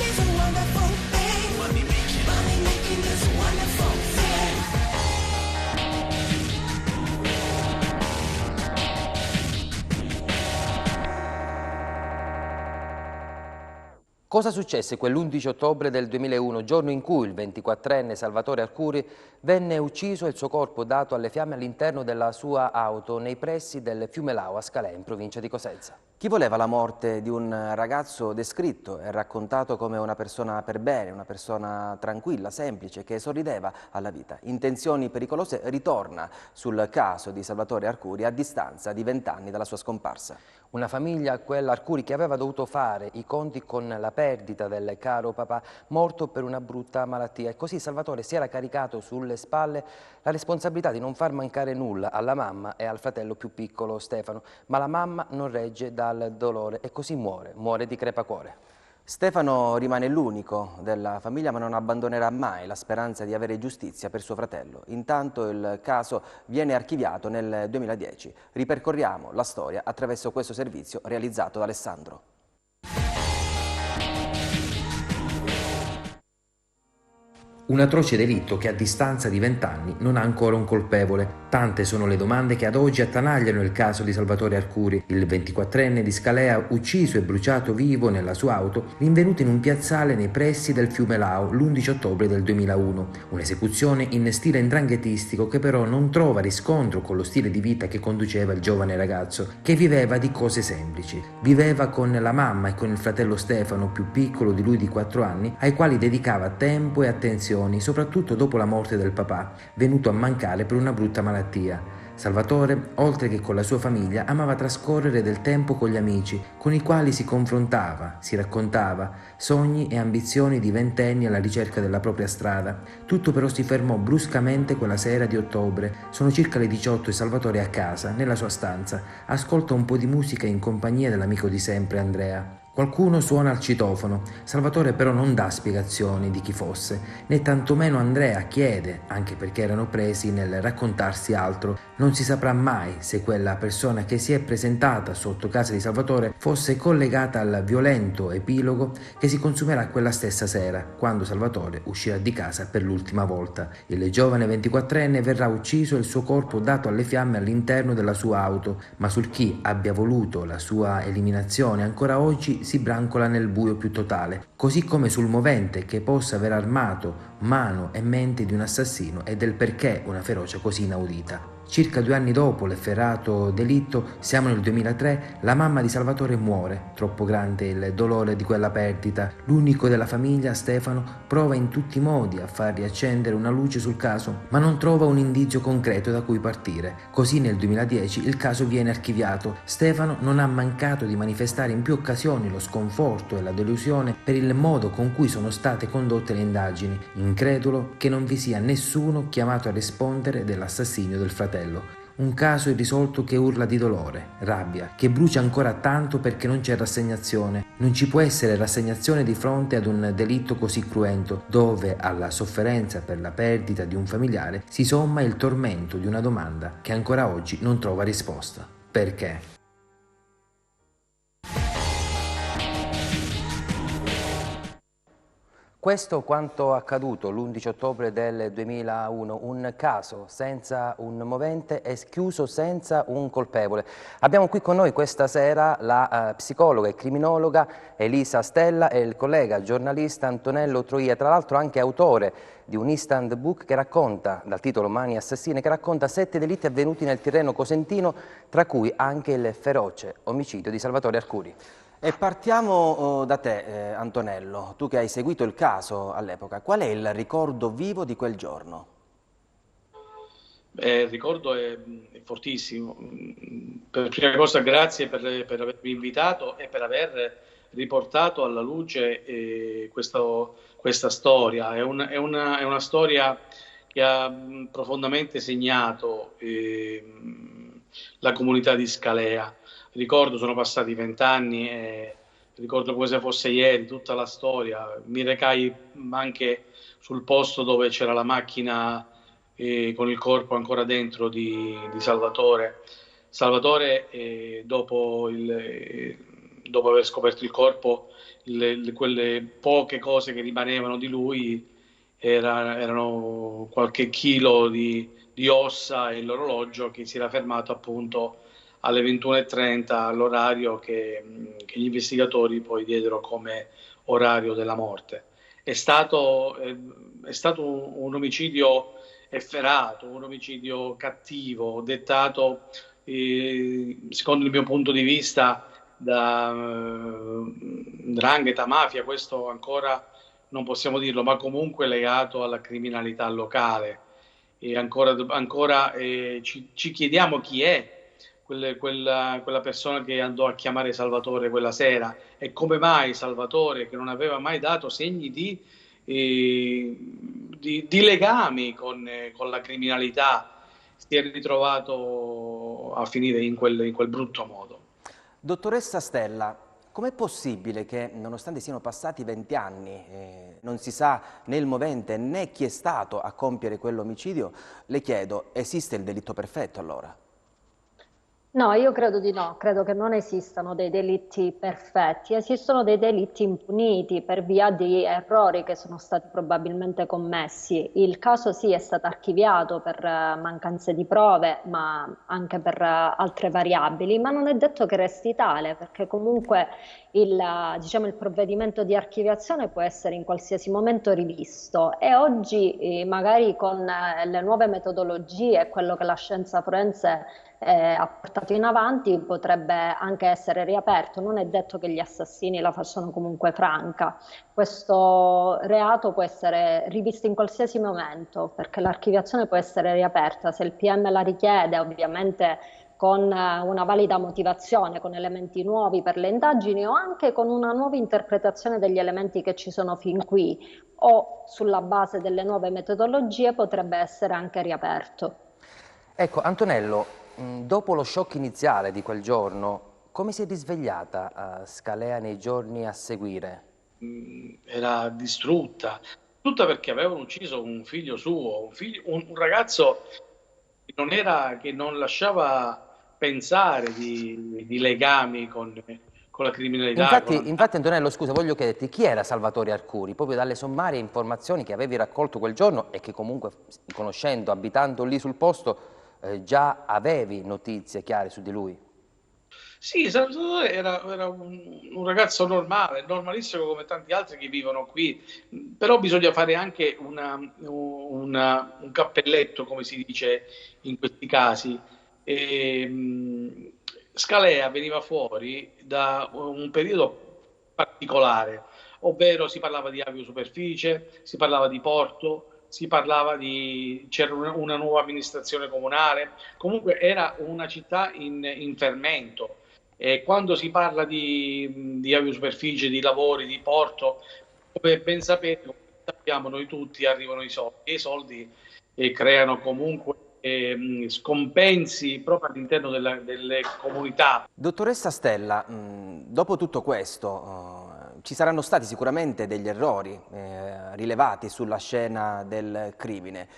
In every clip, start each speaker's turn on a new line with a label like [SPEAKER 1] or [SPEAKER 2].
[SPEAKER 1] is a wonderful thing. Money making is a wonderful thing.
[SPEAKER 2] Cosa successe quell'11 ottobre del 2001, giorno in cui il 24enne Salvatore Arcuri venne ucciso e il suo corpo dato alle fiamme all'interno della sua auto nei pressi del fiume Lao a Scalè, in provincia di Cosenza?
[SPEAKER 3] Chi voleva la morte di un ragazzo descritto e raccontato come una persona per bene, una persona tranquilla, semplice, che sorrideva alla vita? Intenzioni pericolose ritorna sul caso di Salvatore Arcuri a distanza di 20 anni dalla sua scomparsa.
[SPEAKER 2] Una famiglia, quella Arcuri, che aveva dovuto fare i conti con la perdita del caro papà morto per una brutta malattia, e così Salvatore si era caricato sulle spalle la responsabilità di non far mancare nulla alla mamma e al fratello più piccolo Stefano, ma la mamma non regge dal dolore e così muore di crepacuore.
[SPEAKER 3] Stefano rimane l'unico della famiglia, ma non abbandonerà mai la speranza di avere giustizia per suo fratello. Intanto il caso viene archiviato nel 2010. Ripercorriamo la storia attraverso questo servizio realizzato da Alessandro.
[SPEAKER 4] Un atroce delitto che a distanza di 20 anni non ha ancora un colpevole. Tante sono le domande che ad oggi attanagliano il caso di Salvatore Arcuri, il 24enne di Scalea ucciso e bruciato vivo nella sua auto, rinvenuto in un piazzale nei pressi del fiume Lao l'11 ottobre del 2001. Un'esecuzione in stile 'ndranghetistico che però non trova riscontro con lo stile di vita che conduceva il giovane ragazzo, che viveva di cose semplici. Viveva con la mamma e con il fratello Stefano, più piccolo di lui di 4 anni, ai quali dedicava tempo e attenzione, soprattutto dopo la morte del papà, venuto a mancare per una brutta malattia. Salvatore, oltre che con la sua famiglia, amava trascorrere del tempo con gli amici, con i quali si confrontava, si raccontava, sogni e ambizioni di ventenni alla ricerca della propria strada. Tutto però si fermò bruscamente quella sera di ottobre. Sono circa le 18 e Salvatore è a casa, nella sua stanza. Ascolta un po' di musica in compagnia dell'amico di sempre, Andrea. Qualcuno suona al citofono. Salvatore però non dà spiegazioni di chi fosse, né tantomeno Andrea chiede, anche perché erano presi nel raccontarsi altro. Non si saprà mai se quella persona che si è presentata sotto casa di Salvatore fosse collegata al violento epilogo che si consumerà quella stessa sera, quando Salvatore uscirà di casa per l'ultima volta. Il giovane 24enne verrà ucciso e il suo corpo dato alle fiamme all'interno della sua auto, ma sul chi abbia voluto la sua eliminazione ancora oggi si brancola nel buio più totale, così come sul movente che possa aver armato mano e mente di un assassino e del perché una ferocia così inaudita. Circa 2 anni dopo l'efferato delitto, siamo nel 2003, la mamma di Salvatore muore, troppo grande il dolore di quella perdita. L'unico della famiglia, Stefano, prova in tutti i modi a far riaccendere una luce sul caso, ma non trova un indizio concreto da cui partire. Così nel 2010 il caso viene archiviato. Stefano non ha mancato di manifestare in più occasioni lo sconforto e la delusione per il modo con cui sono state condotte le indagini, incredulo che non vi sia nessuno chiamato a rispondere dell'assassinio del fratello. Un caso irrisolto che urla di dolore, rabbia, che brucia ancora tanto perché non c'è rassegnazione. Non ci può essere rassegnazione di fronte ad un delitto così cruento, dove alla sofferenza per la perdita di un familiare si somma il tormento di una domanda che ancora oggi non trova risposta. Perché?
[SPEAKER 2] Questo quanto accaduto l'11 ottobre del 2001, un caso senza un movente e chiuso senza un colpevole. Abbiamo qui con noi questa sera la psicologa e criminologa Elisa Stella e il collega giornalista Antonello Troia, tra l'altro anche autore di un instant book che racconta, dal titolo Mani Assassine, che racconta 7 delitti avvenuti nel Tirreno cosentino, tra cui anche il feroce omicidio di Salvatore Arcuri.
[SPEAKER 3] E partiamo da te, Antonello, tu che hai seguito il caso all'epoca. Qual è il ricordo vivo di quel giorno?
[SPEAKER 5] Il ricordo è fortissimo. Per prima cosa grazie per avermi invitato e per aver riportato alla luce questa storia. È una storia che ha profondamente segnato la comunità di Scalea. Ricordo, sono passati 20 anni e ricordo come se fosse ieri tutta la storia. Mi recai anche sul posto dove c'era la macchina con il corpo ancora dentro di Salvatore. Salvatore, dopo aver scoperto il corpo, quelle poche cose che rimanevano di lui erano qualche chilo di ossa e l'orologio che si era fermato appunto alle 21:30, l'orario che gli investigatori poi diedero come orario della morte. È stato un omicidio efferato, un omicidio cattivo, dettato, secondo il mio punto di vista, da 'ndrangheta, mafia, questo ancora non possiamo dirlo, ma comunque legato alla criminalità locale. E ancora ci chiediamo chi è quella persona che andò a chiamare Salvatore quella sera, e come mai Salvatore, che non aveva mai dato segni di legami con la criminalità, si è ritrovato a finire in quel brutto modo.
[SPEAKER 3] Dottoressa Stella, com'è possibile che, nonostante siano passati 20 anni, non si sa né il movente né chi è stato a compiere quell'omicidio? Le chiedo, esiste il delitto perfetto allora?
[SPEAKER 6] No, io credo di no, credo che non esistano dei delitti perfetti, esistono dei delitti impuniti per via di errori che sono stati probabilmente commessi. Il caso sì è stato archiviato per mancanze di prove, ma anche per altre variabili, ma non è detto che resti tale, perché comunque diciamo, il provvedimento di archiviazione può essere in qualsiasi momento rivisto e oggi magari con le nuove metodologie e quello che la scienza forense ha portato in avanti potrebbe anche essere riaperto. Non è detto che gli assassini la facciano comunque franca. Questo reato può essere rivisto in qualsiasi momento perché l'archiviazione può essere riaperta se il PM la richiede, ovviamente con una valida motivazione, con elementi nuovi per le indagini o anche con una nuova interpretazione degli elementi che ci sono fin qui, o sulla base delle nuove metodologie potrebbe essere anche riaperto.
[SPEAKER 2] Ecco, Antonello, dopo lo shock iniziale di quel giorno, come si è risvegliata Scalea nei giorni a seguire?
[SPEAKER 5] Era distrutta perché avevano ucciso un figlio suo, un ragazzo che non lasciava pensare di legami con la criminalità.
[SPEAKER 2] Infatti, Antonello, scusa, voglio chiederti chi era Salvatore Arcuri, proprio dalle sommarie informazioni che avevi raccolto quel giorno e che comunque, conoscendo, abitando lì sul posto, già avevi notizie chiare su di lui.
[SPEAKER 5] Sì, Salvatore era un ragazzo normale, normalissimo come tanti altri che vivono qui, però bisogna fare anche un cappelletto, come si dice in questi casi. Scalea veniva fuori da un periodo particolare, ovvero si parlava di aviosuperficie, si parlava di porto, c'era una nuova amministrazione comunale, comunque era una città in fermento. E quando si parla di aviosuperficie, di lavori, di porto, come ben sappiamo noi tutti, arrivano i soldi, e i soldi creano comunque scompensi proprio all'interno delle comunità.
[SPEAKER 3] Dottoressa Stella, dopo tutto questo ci saranno stati sicuramente degli errori rilevati sulla scena del crimine.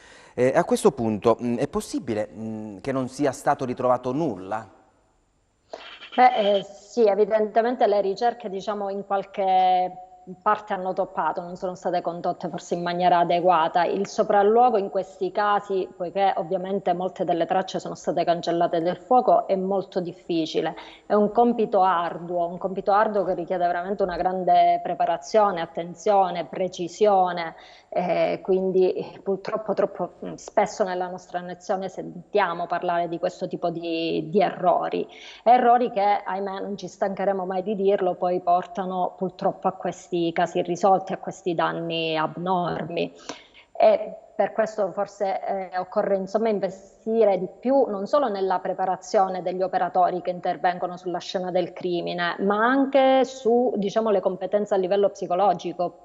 [SPEAKER 3] A questo punto è possibile che non sia stato ritrovato nulla?
[SPEAKER 6] Beh, sì, evidentemente le ricerche, diciamo, in qualche parte hanno toppato, non sono state condotte forse in maniera adeguata. Il sopralluogo in questi casi, poiché ovviamente molte delle tracce sono state cancellate del fuoco, è molto difficile. È un compito arduo che richiede veramente una grande preparazione, attenzione, precisione. Quindi purtroppo troppo spesso nella nostra nazione sentiamo parlare di questo tipo di errori che, ahimè, non ci stancheremo mai di dirlo, poi portano purtroppo a questi casi irrisolti, a questi danni abnormi. E per questo forse occorre insomma investire di più non solo nella preparazione degli operatori che intervengono sulla scena del crimine, ma anche su, diciamo, le competenze a livello psicologico,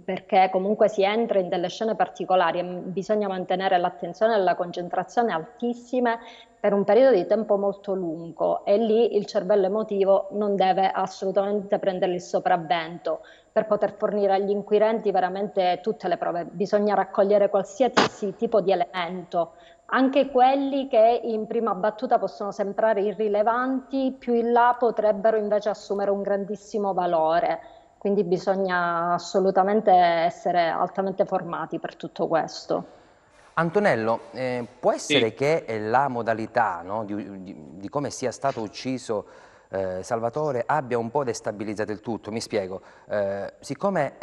[SPEAKER 6] perché comunque si entra in delle scene particolari e bisogna mantenere l'attenzione e la concentrazione altissime per un periodo di tempo molto lungo, e lì il cervello emotivo non deve assolutamente prendere il sopravvento. Per poter fornire agli inquirenti veramente tutte le prove bisogna raccogliere qualsiasi tipo di elemento, anche quelli che in prima battuta possono sembrare irrilevanti, più in là potrebbero invece assumere un grandissimo valore. quindi bisogna assolutamente essere altamente formati per tutto questo.
[SPEAKER 2] Antonello, può essere
[SPEAKER 5] Sì.
[SPEAKER 2] che la modalità, no, di come sia stato ucciso Salvatore abbia un po' destabilizzato il tutto? Mi spiego. Siccome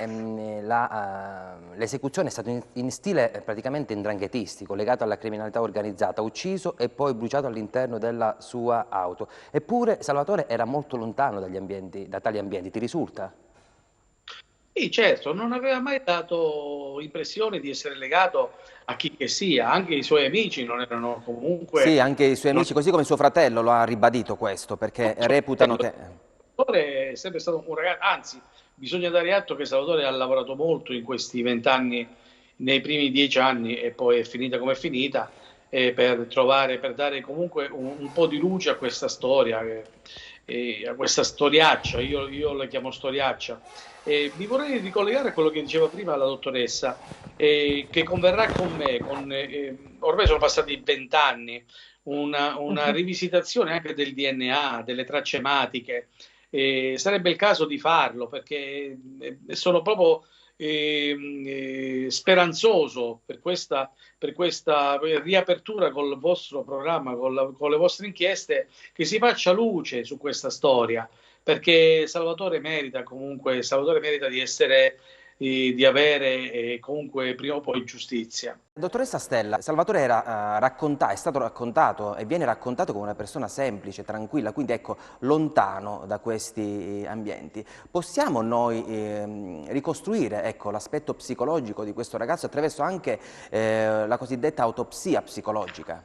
[SPEAKER 2] l'esecuzione è stata in stile praticamente 'ndranghetistico, legato alla criminalità organizzata, ucciso e poi bruciato all'interno della sua auto. Eppure Salvatore era molto lontano da tali ambienti, ti risulta?
[SPEAKER 5] Sì, certo, non aveva mai dato impressione di essere legato a chi che sia, anche i suoi amici non erano
[SPEAKER 3] Sì,
[SPEAKER 5] comunque...
[SPEAKER 3] anche i suoi
[SPEAKER 5] non-
[SPEAKER 3] amici, così come suo fratello, lo ha ribadito questo, perché reputano che...
[SPEAKER 5] Salvatore è sempre stato un ragazzo, anzi, bisogna dare atto che Salvatore ha lavorato molto in questi 20 anni, nei primi 10 anni, e poi è finita come è finita, per dare comunque un po' di luce a questa storia, a questa storiaccia, io la chiamo storiaccia. Mi vorrei ricollegare a quello che diceva prima la dottoressa, che converrà con me, ormai sono passati 20 anni, una rivisitazione anche del DNA, delle tracce ematiche. Sarebbe il caso di farlo perché sono proprio speranzoso per questa riapertura col vostro programma, con le vostre inchieste, che si faccia luce su questa storia, perché Salvatore merita di essere, di avere comunque prima o poi giustizia.
[SPEAKER 3] Dottoressa Stella, Salvatore è stato raccontato e viene raccontato come una persona semplice, tranquilla, quindi ecco, lontano da questi ambienti. Possiamo noi ricostruire, ecco, l'aspetto psicologico di questo ragazzo attraverso anche la cosiddetta autopsia psicologica?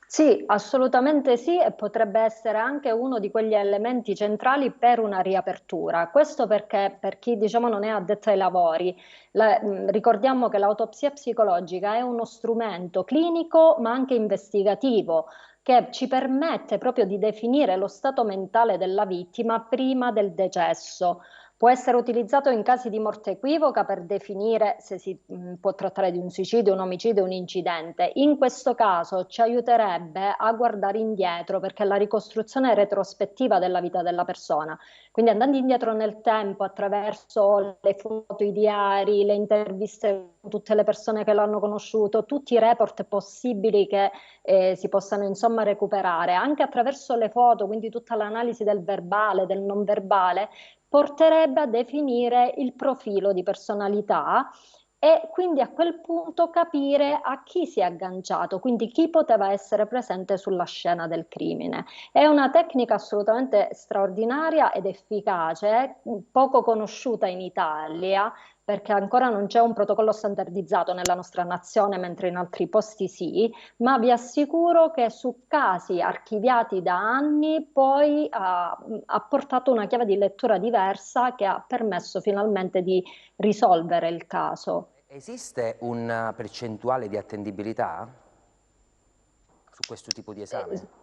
[SPEAKER 6] Sì, assolutamente sì, e potrebbe essere anche uno di quegli elementi centrali per una riapertura. Questo perché per chi diciamo non è addetto ai lavori, ricordiamo che l'autopsia psicologica è uno strumento clinico ma anche investigativo che ci permette proprio di definire lo stato mentale della vittima prima del decesso. Può essere utilizzato in casi di morte equivoca per definire se si può trattare di un suicidio, un omicidio, un incidente. In questo caso ci aiuterebbe a guardare indietro perché è la ricostruzione retrospettiva della vita della persona. Quindi andando indietro nel tempo attraverso le foto, i diari, le interviste con tutte le persone che l'hanno conosciuto, tutti i report possibili che si possano insomma recuperare, anche attraverso le foto, quindi tutta l'analisi del verbale, del non verbale, porterebbe a definire il profilo di personalità e quindi a quel punto capire a chi si è agganciato, quindi chi poteva essere presente sulla scena del crimine. È una tecnica assolutamente straordinaria ed efficace, poco conosciuta in Italia, perché ancora non c'è un protocollo standardizzato nella nostra nazione, mentre in altri posti sì, ma vi assicuro che su casi archiviati da anni poi ha portato una chiave di lettura diversa che ha permesso finalmente di risolvere il caso.
[SPEAKER 2] Esiste una percentuale di attendibilità su questo tipo di esame?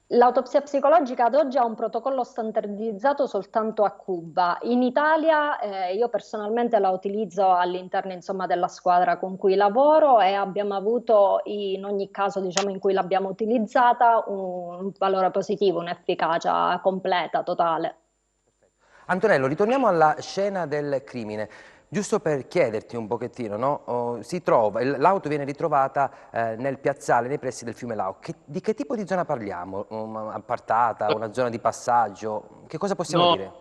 [SPEAKER 6] L'autopsia psicologica ad oggi ha un protocollo standardizzato soltanto a Cuba. In Italia io personalmente la utilizzo all'interno insomma, della squadra con cui lavoro e abbiamo avuto in ogni caso diciamo, in cui l'abbiamo utilizzata un valore positivo, un'efficacia completa, totale.
[SPEAKER 2] Antonello, ritorniamo alla scena del crimine. Giusto per chiederti un pochettino, no? L'auto viene ritrovata nel piazzale nei pressi del fiume Lao. Di che tipo di zona parliamo? Appartata, una zona di passaggio? Che cosa possiamo
[SPEAKER 5] No,
[SPEAKER 2] dire?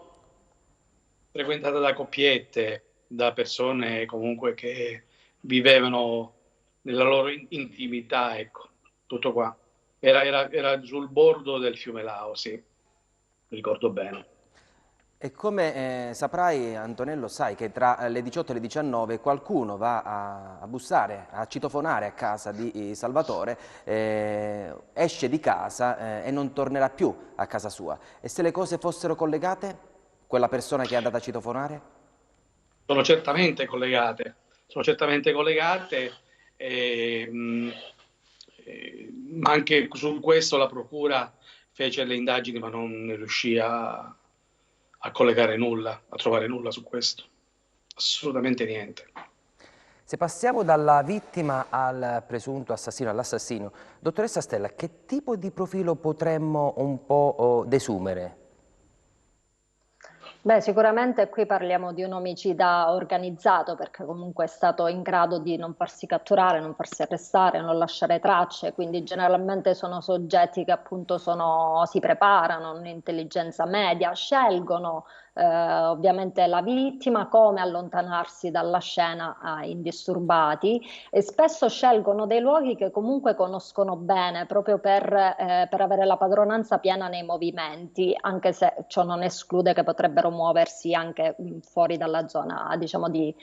[SPEAKER 5] frequentata da coppiette, da persone comunque che vivevano nella loro intimità, ecco, tutto qua. Era sul bordo del fiume Lao, sì, ricordo bene.
[SPEAKER 3] E come saprai, Antonello, sai che tra le 18 e le 19 qualcuno va a bussare, a citofonare a casa di Salvatore, esce di casa e non tornerà più a casa sua. E se le cose fossero collegate, quella persona che è andata a citofonare?
[SPEAKER 5] Sono certamente collegate, ma anche su questo la procura fece le indagini, ma non riuscì a collegare nulla, a trovare nulla su questo. Assolutamente niente.
[SPEAKER 2] Se passiamo dalla vittima al presunto assassino, all'assassino, dottoressa Stella, che tipo di profilo potremmo un po' desumere?
[SPEAKER 6] Beh, sicuramente qui parliamo di un omicida organizzato perché comunque è stato in grado di non farsi catturare, non farsi arrestare, non lasciare tracce, quindi generalmente sono soggetti che appunto si preparano, hanno un'intelligenza media, scelgono ovviamente la vittima, come allontanarsi dalla scena indisturbati e spesso scelgono dei luoghi che comunque conoscono bene proprio per avere la padronanza piena nei movimenti, anche se ciò non esclude che potrebbero muoversi anche fuori dalla zona, diciamo, di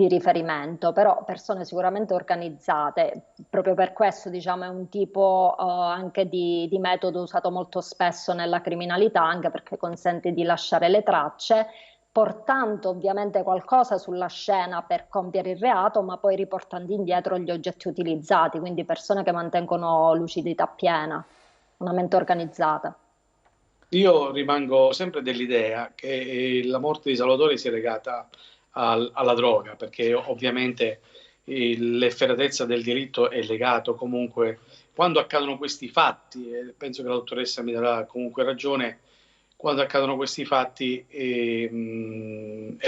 [SPEAKER 6] riferimento, però persone sicuramente organizzate. Proprio per questo, diciamo, è un tipo anche di metodo usato molto spesso nella criminalità, anche perché consente di lasciare le tracce, portando ovviamente qualcosa sulla scena per compiere il reato, ma poi riportando indietro gli oggetti utilizzati, quindi persone che mantengono lucidità piena, una mente organizzata.
[SPEAKER 5] Io rimango sempre dell'idea che la morte di Salvatore sia legata alla droga, perché ovviamente l'efferatezza del diritto è legato comunque, quando accadono questi fatti, e penso che la dottoressa mi darà comunque ragione, quando accadono questi fatti è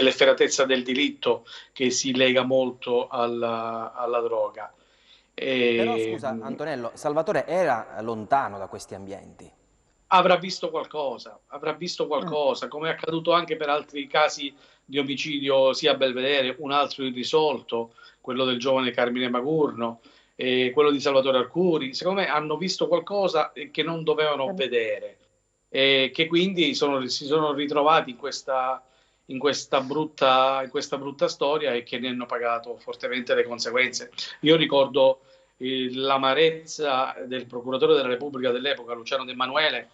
[SPEAKER 5] l'efferatezza del diritto che si lega molto alla droga.
[SPEAKER 3] Però
[SPEAKER 5] E,
[SPEAKER 3] scusa Antonello, Salvatore era lontano da questi ambienti.
[SPEAKER 5] avrà visto
[SPEAKER 3] Mm.
[SPEAKER 5] qualcosa, come è accaduto anche per altri casi di omicidio, sia a Belvedere, un altro irrisolto, quello del giovane Carmine Magurno, e quello di Salvatore Arcuri. Secondo me hanno visto qualcosa che non dovevano vedere e che quindi si sono ritrovati in questa brutta storia e che ne hanno pagato fortemente le conseguenze. Io ricordo l'amarezza del procuratore della Repubblica dell'epoca, Luciano De Emanuele,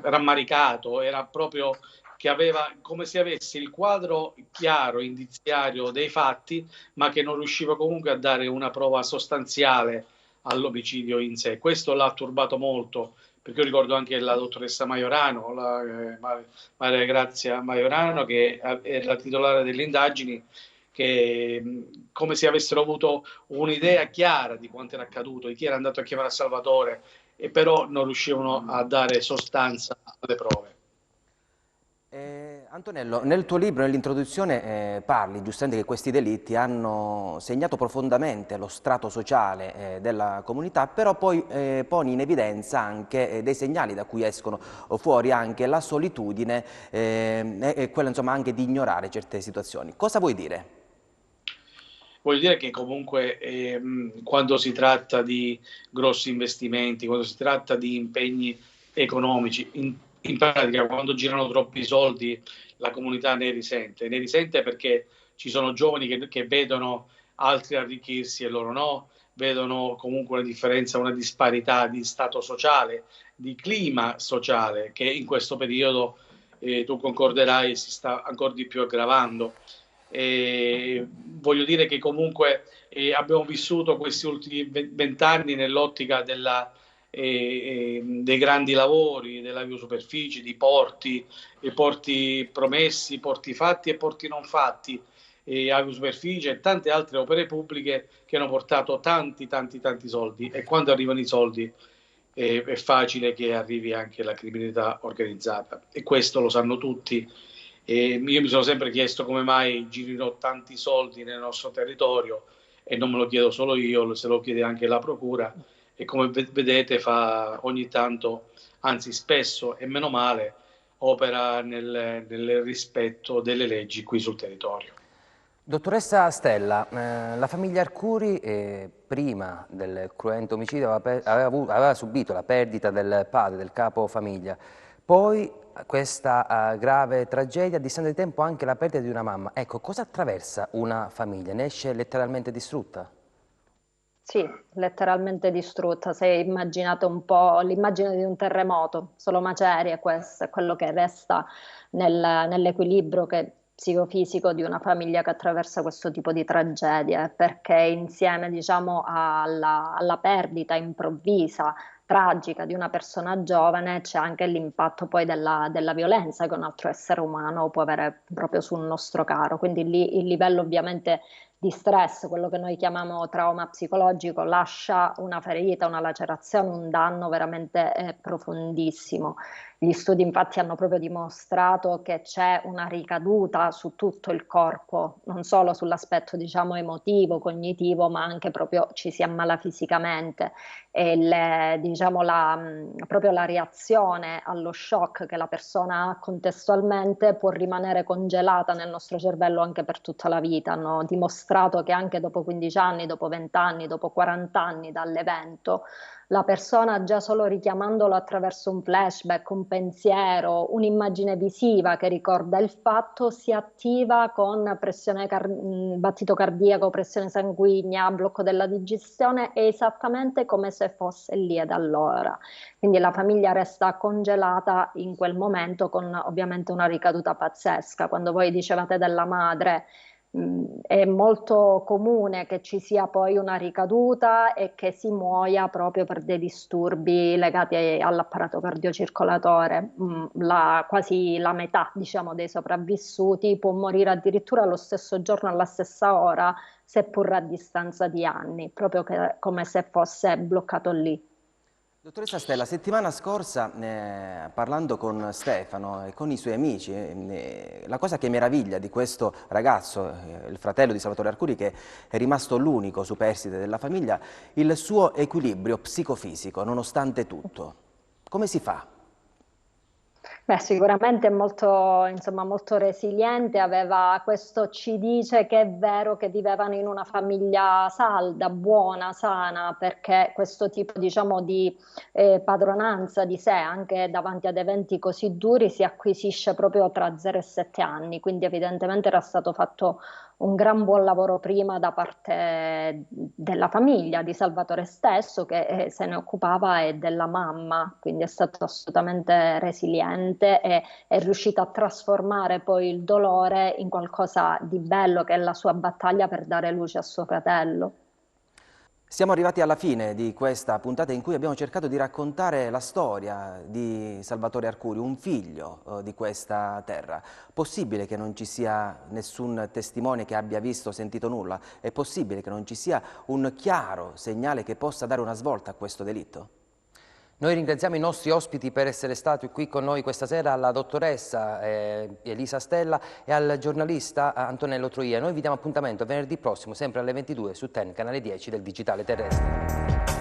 [SPEAKER 5] rammaricato, era proprio che aveva come se avesse il quadro chiaro, indiziario dei fatti, ma che non riusciva comunque a dare una prova sostanziale all'omicidio in sé. Questo l'ha turbato molto, perché io ricordo anche la dottoressa Maiorano, Maria Grazia Maiorano, che è la titolare delle indagini, che come se avessero avuto un'idea chiara di quanto era accaduto, di chi era andato a chiamare a Salvatore, e però non riuscivano a dare sostanza alle prove.
[SPEAKER 3] Antonello, nel tuo libro, nell'introduzione, parli giustamente che questi delitti hanno segnato profondamente lo strato sociale della comunità, però poi poni in evidenza anche dei segnali da cui escono fuori anche la solitudine e quella insomma anche di ignorare certe situazioni. Cosa vuoi dire?
[SPEAKER 5] Voglio dire che comunque quando si tratta di grossi investimenti, quando si tratta di impegni economici, in pratica quando girano troppi soldi la comunità ne risente perché ci sono giovani che vedono altri arricchirsi e loro no, vedono comunque una differenza, una disparità di stato sociale, di clima sociale che in questo periodo, tu concorderai, si sta ancora di più aggravando. Voglio dire che comunque abbiamo vissuto questi ultimi 20 anni nell'ottica dei grandi lavori, della biosuperficie, di porti, porti promessi, porti fatti e porti non fatti, superficie e tante altre opere pubbliche che hanno portato tanti, tanti, tanti soldi. E quando arrivano i soldi è facile che arrivi anche la criminalità organizzata. E questo lo sanno tutti. E io mi sono sempre chiesto come mai girino tanti soldi nel nostro territorio e non me lo chiedo solo io, se lo chiede anche la procura e come vedete fa ogni tanto, anzi spesso e meno male, opera nel rispetto delle leggi qui sul territorio.
[SPEAKER 2] Dottoressa Stella, la famiglia Arcuri prima del cruento omicidio aveva subito la perdita del padre, del capo famiglia, poi questa grave tragedia, a distanza di tempo anche la perdita di una mamma. Ecco, cosa attraversa una famiglia? Ne esce letteralmente distrutta?
[SPEAKER 6] Sì, letteralmente distrutta. Se immaginate un po' l'immagine di un terremoto, solo macerie, questo è quello che resta nell'equilibrio psicofisico di una famiglia che attraversa questo tipo di tragedie, perché insieme, diciamo, alla perdita improvvisa, tragica di una persona giovane, c'è anche l'impatto poi della violenza che un altro essere umano può avere proprio sul nostro caro. Quindi lì il livello ovviamente di stress, quello che noi chiamiamo trauma psicologico, lascia una ferita, una lacerazione, un danno veramente profondissimo. Gli studi infatti hanno proprio dimostrato che c'è una ricaduta su tutto il corpo, non solo sull'aspetto diciamo emotivo, cognitivo, ma anche proprio ci si ammala fisicamente e diciamo proprio la reazione allo shock che la persona ha contestualmente può rimanere congelata nel nostro cervello anche per tutta la vita. Hanno dimostrato che anche dopo 15 anni, dopo 20 anni, dopo 40 anni dall'evento, la persona già solo richiamandolo attraverso un flashback, un pensiero, un'immagine visiva che ricorda il fatto, si attiva con battito cardiaco, pressione sanguigna, blocco della digestione, è esattamente come se fosse lì ed allora. Quindi la famiglia resta congelata in quel momento con ovviamente una ricaduta pazzesca. Quando voi dicevate della madre, è molto comune che ci sia poi una ricaduta e che si muoia proprio per dei disturbi legati all'apparato cardiocircolatore. Quasi la metà, diciamo, dei sopravvissuti può morire addirittura lo stesso giorno, alla stessa ora, seppur a distanza di anni, proprio come se fosse bloccato lì.
[SPEAKER 3] Dottoressa Stella, settimana scorsa parlando con Stefano e con i suoi amici, la cosa che meraviglia di questo ragazzo, il fratello di Salvatore Arcuri, che è rimasto l'unico superstite della famiglia, il suo equilibrio psicofisico nonostante tutto. Come si fa?
[SPEAKER 6] Beh, sicuramente è molto, insomma, molto resiliente, questo ci dice che è vero che vivevano in una famiglia salda, buona, sana, perché questo tipo, diciamo, di padronanza di sé anche davanti ad eventi così duri si acquisisce proprio tra 0 e 7 anni, quindi evidentemente era stato fatto un gran buon lavoro prima da parte della famiglia, di Salvatore stesso che se ne occupava e della mamma, quindi è stato assolutamente resiliente e è riuscito a trasformare poi il dolore in qualcosa di bello che è la sua battaglia per dare luce a suo fratello.
[SPEAKER 3] Siamo arrivati alla fine di questa puntata in cui abbiamo cercato di raccontare la storia di Salvatore Arcuri, un figlio di questa terra. Possibile che non ci sia nessun testimone che abbia visto o sentito nulla? È possibile che non ci sia un chiaro segnale che possa dare una svolta a questo delitto?
[SPEAKER 2] Noi ringraziamo i nostri ospiti per essere stati qui con noi questa sera, alla dottoressa Elisa Stella e al giornalista Antonello Troia. Noi vi diamo appuntamento venerdì prossimo, sempre alle 22 su TEN, canale 10 del Digitale Terrestre.